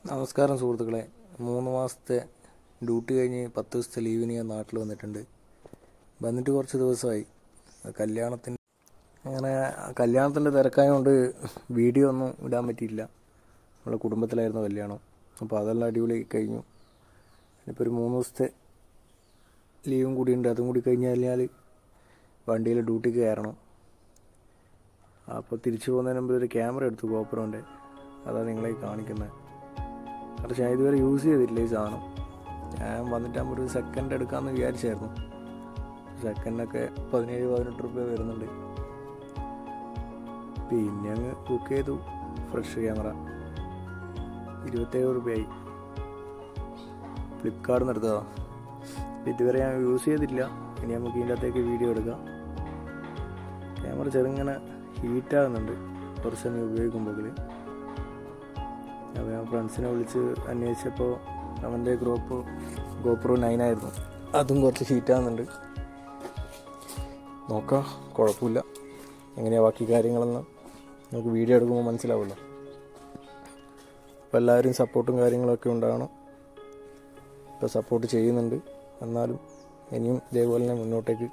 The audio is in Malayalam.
നമസ്കാരം സുഹൃത്തുക്കളെ. 3 മാസത്തെ ഡ്യൂട്ടി കഴിഞ്ഞ് 10 ദിവസത്തെ ലീവിന് ഞാൻ നാട്ടിൽ വന്നിട്ട് കുറച്ച് ദിവസമായി. കല്യാണത്തിൻ്റെ തിരക്കായതുകൊണ്ട് വീഡിയോ ഒന്നും ഇടാൻ പറ്റിയില്ല. നമ്മുടെ കുടുംബത്തിലായിരുന്നു കല്യാണം. അപ്പോൾ അതെല്ലാം അടിപൊളി കഴിഞ്ഞു. ഇനിയിപ്പോൾ ഒരു 3 ദിവസത്തെ ലീവും കൂടിയുണ്ട്. അതും കൂടി കഴിഞ്ഞ് കഴിഞ്ഞാൽ വണ്ടിയിൽ ഡ്യൂട്ടിക്ക് കയറണം. അപ്പോൾ തിരിച്ചു പോകുന്നതിന് മുമ്പ് ഒരു ക്യാമറ എടുത്തു, ഗോപ്രോൻ്റെ. അതാണ് നിങ്ങളെ കാണിക്കുന്നത്. പക്ഷേ ഞാൻ ഇതുവരെ യൂസ് ചെയ്തിട്ടില്ല ഈ സാധനം. ഞാൻ വന്നിട്ടാകുമ്പോൾ ഒരു സെക്കൻഡ് എടുക്കാമെന്ന് വിചാരിച്ചായിരുന്നു. സെക്കൻഡൊക്കെ 17-18 രൂപ വരുന്നുണ്ട്. പിന്നെ അങ്ങ് ബുക്ക് ചെയ്തു. ഫ്രഷ് ക്യാമറ 27 രൂപയായി. ഫ്ലിപ്കാർട്ടിൽ നിന്ന് എടുത്തതാണ്. ഇതുവരെ ഞാൻ യൂസ് ചെയ്തിട്ടില്ല. ഇനി നമുക്ക് ഇതിൻ്റെ അകത്തേക്ക് വീഡിയോ എടുക്കാം. ക്യാമറ ചെറുങ്ങനെ ഹീറ്റാകുന്നുണ്ട് കുറച്ച് സമയം ഉപയോഗിക്കുമ്പോൾ. അപ്പോൾ ഞാൻ ഫ്രണ്ട്സിനെ വിളിച്ച് അന്വേഷിച്ചപ്പോൾ അവൻ്റെ ഗോപ്രോ 9 ആയിരുന്നു. അതും കുറച്ച് ഹീറ്റാകുന്നുണ്ട്. നോക്കാം, കുഴപ്പമില്ല. എങ്ങനെയാണ് ബാക്കി കാര്യങ്ങളെന്ന് നമുക്ക് വീഡിയോ എടുക്കുമ്പോൾ മനസ്സിലാവുമല്ലോ. അപ്പോൾ എല്ലാവരും സപ്പോർട്ടും കാര്യങ്ങളൊക്കെ ഉണ്ടാകണം. ഇപ്പോൾ സപ്പോർട്ട് ചെയ്യുന്നുണ്ട്. എന്നാലും ഇനിയും ഇതേപോലെ തന്നെ മുന്നോട്ടേക്ക്